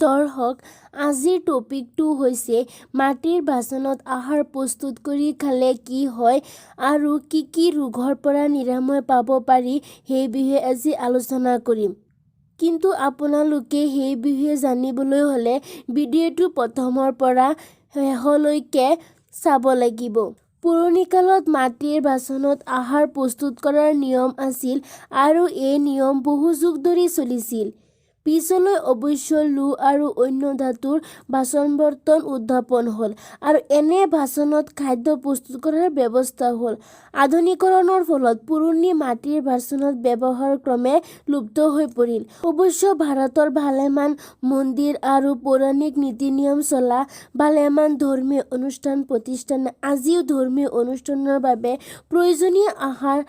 দৰ্শক আজিৰ টপিকটো হৈছে মাটিৰ বাচনত আহাৰ প্ৰস্তুত কৰি খালে কি হয় আৰু কি ৰোগৰ পৰা নিৰাময় পাব পাৰি সেই বিষয়ে আজি আলোচনা কৰিম। কিন্তু আপোনালোকে সেই বিষয়ে জানিবলৈ হ'লে ভিডিঅ'টো প্ৰথমৰ পৰা শেষলৈকে চাব লাগিব। পুৰণি কালত মাটিৰ বাচনত আহাৰ প্ৰস্তুত কৰাৰ নিয়ম আছিল আৰু এই নিয়ম বহু যুগ ধৰি চলিছিল। পিছলৈ অৱশ্য লো আৰু অন্য ধাতুৰ বাচন-বৰ্তন উদ্ভাৱন হ'ল আৰু এনে বাচনত খাদ্য প্ৰস্তুত কৰাৰ ব্যৱস্থা হ'ল। আধুনিকৰণৰ ফলত পুৰণি মাটিৰ বাচনত ব্যৱহাৰ ক্ৰমে লুপ্ত হৈ পৰিল। অৱশ্য ভাৰতৰ ভালেমান মন্দিৰ আৰু পৌৰাণিক নীতি-নিয়ম চলা ভালেমান ধৰ্মীয় অনুষ্ঠান-প্ৰতিষ্ঠানে আজিও ধৰ্মীয় অনুষ্ঠানৰ বাবে প্ৰয়োজনীয় আহাৰ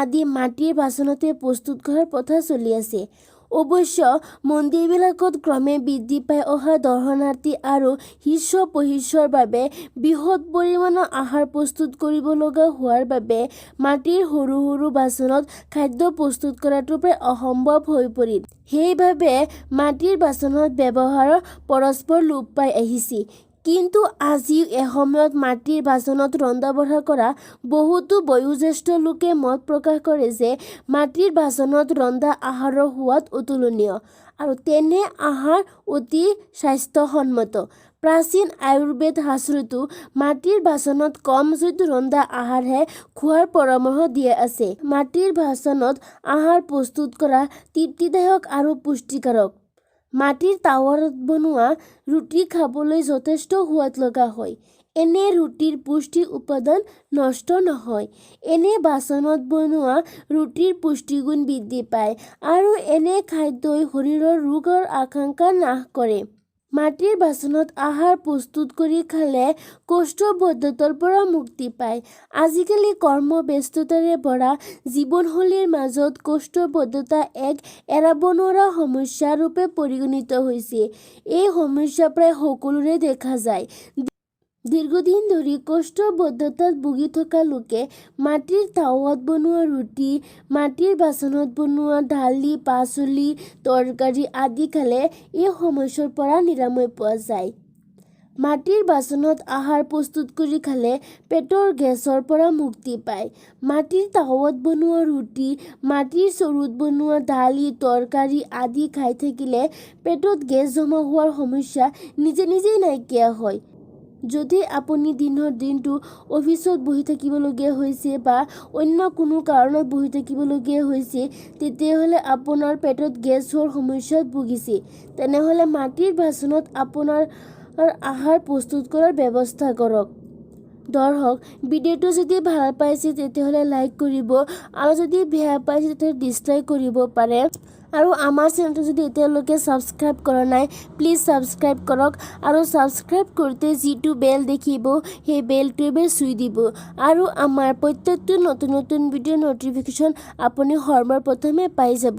আদি মাটিৰ বাচনতে প্ৰস্তুত কৰাৰ প্ৰথা চলি আছে। অৱশ্য মন্দিৰবিলাকত ক্ৰমে বৃদ্ধি পাই অহা দৰ্শনাৰ্থী আৰু শিষ্য-প্ৰশিষ্যৰ বাবে বৃহৎ পৰিমাণৰ আহাৰ প্ৰস্তুত কৰিব লগা হোৱাৰ বাবে মাটিৰ সৰু সৰু বাচনত খাদ্য প্ৰস্তুত কৰাটো প্ৰায় অসম্ভৱ হৈ পৰিল। সেইবাবে মাটিৰ বাচনত ব্যৱহাৰ পৰস্পৰ লোপ পাই আহিছে। কিন্তু আজিও এসময়ত মাটিৰ বাচনত ৰন্ধা-বঢ়া কৰা বহুতো বয়োজ্যেষ্ঠ লোকে মত প্ৰকাশ কৰে যে মাটিৰ বাচনত ৰন্ধা আহাৰৰ সোৱাদ অতুলনীয় আৰু তেনে আহাৰ অতি স্বাস্থ্যসন্মত। প্ৰাচীন আয়ুৰ্বেদ শাস্ত্ৰতো মাটিৰ বাচনত কম জুইত ৰন্ধা আহাৰহে খোৱাৰ পৰামৰ্শ দিয়া আছে। মাটিৰ বাচনত আহাৰ প্ৰস্তুত কৰা তৃপ্তিদায়ক আৰু পুষ্টিকাৰক। মাটিৰ তাৱাত বনোৱা ৰুটি খাবলৈ যথেষ্ট সোৱাদ লগা হয়। এনে ৰুটিৰ পুষ্টি উপাদান নষ্ট নহয়। এনে বাচনত বনোৱা ৰুটিৰ পুষ্টিগুণ বৃদ্ধি পায় আৰু এনে খাদ্যই শৰীৰৰ ৰোগৰ আশংকা নাশ কৰে। মাটিৰ বাচনত আহাৰ প্ৰস্তুত কৰি খালে কোষ্ঠবদ্ধতাৰ পৰা মুক্তি পায়। আজিকালি কৰ্মব্যস্ততাৰে ভৰা জীৱনশৈলীৰ মাজত কোষ্ঠবদ্ধতা এক এৰাব নোৱাৰা সমস্যা ৰূপে পৰিগণিত হৈছে। এই সমস্যা প্ৰায় সকলোৰে দেখা যায়। দীৰ্ঘদিন ধৰি কোষ্ঠবদ্ধতাত ভুগি থকা লোকে মাটিৰ তাৱাত বনোৱা ৰুটি, মাটিৰ বাচনত বনোৱা দালি, পাচলি, তৰকাৰী আদি খালে এই সমস্যাৰ পৰা নিৰাময় পোৱা যায়। মাটিৰ বাচনত আহাৰ প্ৰস্তুত কৰি খালে পেটৰ গেছৰ পৰা মুক্তি পায়। মাটিৰ তাৱাত বনোৱা ৰুটি, মাটিৰ চৰুত বনোৱা দালি, তৰকাৰী আদি খাই থাকিলে পেটত গেছ জমা হোৱাৰ সমস্যা নিজেই নাইকিয়া হয়। যদি আপুনি দিনৰ দিনটো অফিচত বহি থাকিবলগীয়া হৈছে বা অন্য কোনো কাৰণত বহি থাকিবলগীয়া হৈছে, তেতিয়াহ'লে আপোনাৰ পেটত গেছ হোৱাৰ সমস্যাত ভুগিছে, তেনেহ'লে মাটিৰ বাচনত আপোনাৰ আহাৰ প্ৰস্তুত কৰাৰ ব্যৱস্থা কৰক। দৰ্শক, ভিডিঅ'টো যদি ভাল পাইছে তেতিয়াহ'লে লাইক কৰিব আৰু যদি বেয়া পাইছে তেতিয়াহ'লে ডিছলাইক কৰিব পাৰে। আৰু আমাৰ চেনেলটো যদি এতিয়ালৈকে ছাবস্ক্ৰাইব কৰা নাই, প্লিজ ছাবস্ক্ৰাইব কৰক আৰু ছাবস্ক্ৰাইব কৰোঁতে যিটো বেল দেখিব সেই বেলটো এবাৰ চুই দিব আৰু আমাৰ প্ৰত্যেকটো নতুন ভিডিঅ'ৰ ন'টিফিকেশ্যন আপুনি সৰ্বপ্ৰথমে পাই যাব।